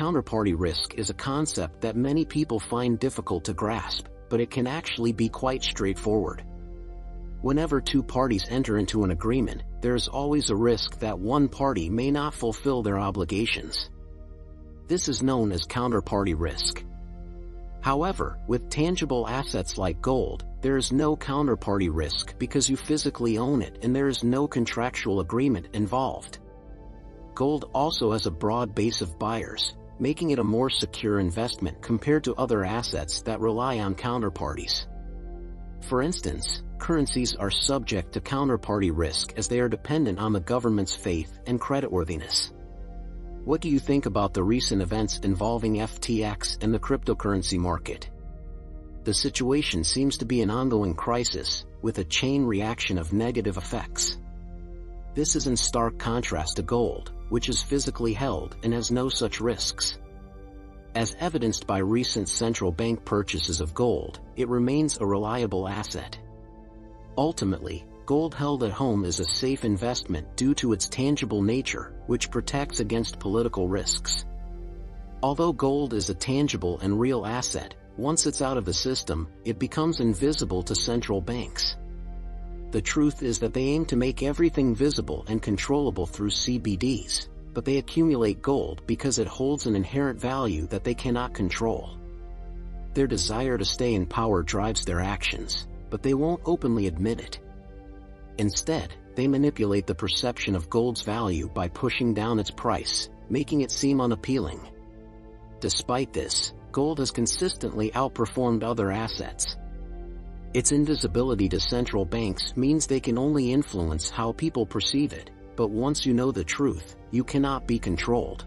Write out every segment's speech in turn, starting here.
Counterparty risk is a concept that many people find difficult to grasp, but it can actually be quite straightforward. Whenever two parties enter into an agreement, there is always a risk that one party may not fulfill their obligations. This is known as counterparty risk. However, with tangible assets like gold, there is no counterparty risk because you physically own it and there is no contractual agreement involved. Gold also has a broad base of buyers, making it a more secure investment compared to other assets that rely on counterparties. For instance, currencies are subject to counterparty risk as they are dependent on the government's faith and creditworthiness. What do you think about the recent events involving FTX and the cryptocurrency market? The situation seems to be an ongoing crisis, with a chain reaction of negative effects. This is in stark contrast to gold, which is physically held and has no such risks. As evidenced by recent central bank purchases of gold, it remains a reliable asset. Ultimately, gold held at home is a safe investment due to its tangible nature, which protects against political risks. Although gold is a tangible and real asset, once it's out of the system, it becomes invisible to central banks. The truth is that they aim to make everything visible and controllable through CBDs, but they accumulate gold because it holds an inherent value that they cannot control. Their desire to stay in power drives their actions, but they won't openly admit it. Instead, they manipulate the perception of gold's value by pushing down its price, making it seem unappealing. Despite this, gold has consistently outperformed other assets. Its invisibility to central banks means they can only influence how people perceive it, but once you know the truth, you cannot be controlled.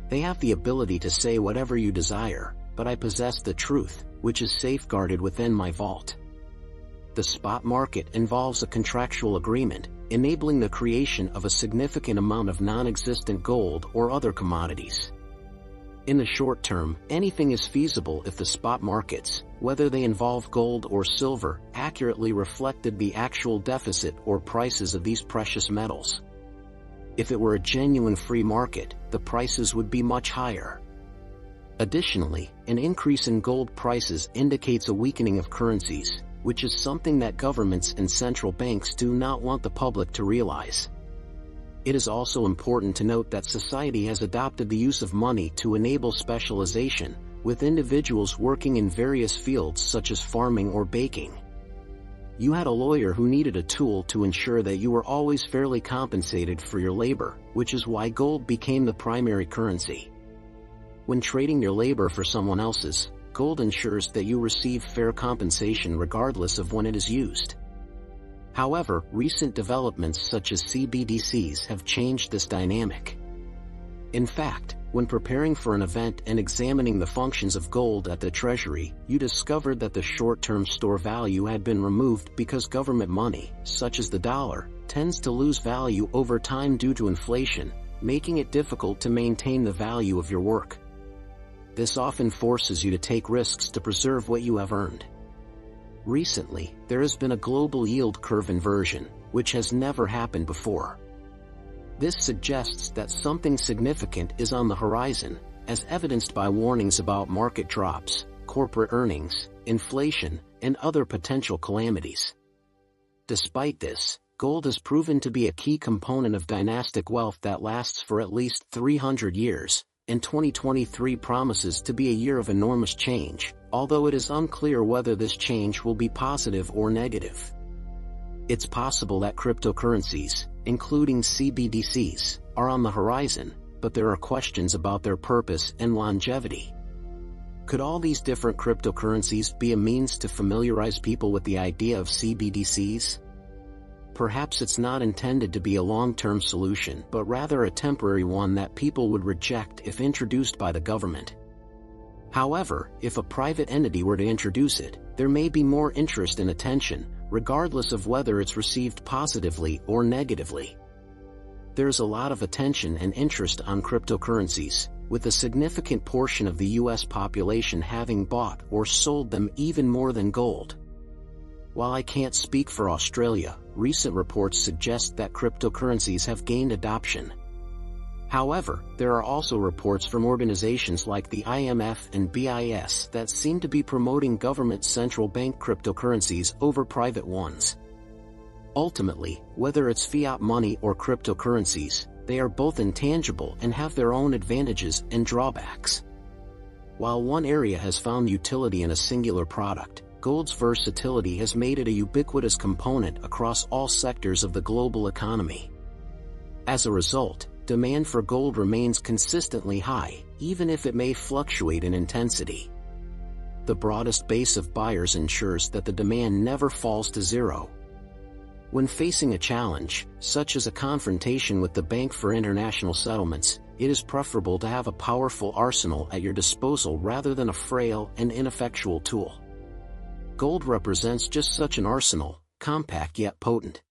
They have the ability to say whatever you desire, but I possess the truth, which is safeguarded within my vault. The spot market involves a contractual agreement, enabling the creation of a significant amount of non-existent gold or other commodities. In the short term, anything is feasible if the spot markets, whether they involve gold or silver, accurately reflected the actual deficit or prices of these precious metals. If it were a genuine free market, the prices would be much higher. Additionally, an increase in gold prices indicates a weakening of currencies, which is something that governments and central banks do not want the public to realize. It is also important to note that society has adopted the use of money to enable specialization, with individuals working in various fields such as farming or baking. You had a lawyer who needed a tool to ensure that you were always fairly compensated for your labor, which is why gold became the primary currency. When trading your labor for someone else's, gold ensures that you receive fair compensation regardless of when it is used. However, recent developments such as CBDCs have changed this dynamic. In fact, when preparing for an event and examining the functions of gold at the Treasury, you discovered that the short-term store value had been removed because government money, such as the dollar, tends to lose value over time due to inflation, making it difficult to maintain the value of your work. This often forces you to take risks to preserve what you have earned. Recently, there has been a global yield curve inversion, which has never happened before. This suggests that something significant is on the horizon, as evidenced by warnings about market drops, corporate earnings, inflation, and other potential calamities. Despite this, gold has proven to be a key component of dynastic wealth that lasts for at least 300 years, and 2023 promises to be a year of enormous change, although it is unclear whether this change will be positive or negative. It's possible that cryptocurrencies, including CBDCs, are on the horizon, but there are questions about their purpose and longevity. Could all these different cryptocurrencies be a means to familiarize people with the idea of CBDCs? Perhaps it's not intended to be a long-term solution, but rather a temporary one that people would reject if introduced by the government. However, if a private entity were to introduce it, there may be more interest and attention, regardless of whether it's received positively or negatively. There's a lot of attention and interest on cryptocurrencies, with a significant portion of the US population having bought or sold them even more than gold. While I can't speak for Australia, recent reports suggest that cryptocurrencies have gained adoption. However, there are also reports from organizations like the IMF and BIS that seem to be promoting government central bank cryptocurrencies over private ones. Ultimately, whether it's fiat money or cryptocurrencies, they are both intangible and have their own advantages and drawbacks. While one area has found utility in a singular product, gold's versatility has made it a ubiquitous component across all sectors of the global economy. As a result, demand for gold remains consistently high, even if it may fluctuate in intensity. The broadest base of buyers ensures that the demand never falls to zero. When facing a challenge, such as a confrontation with the Bank for International Settlements, it is preferable to have a powerful arsenal at your disposal rather than a frail and ineffectual tool. Gold represents just such an arsenal, compact yet potent.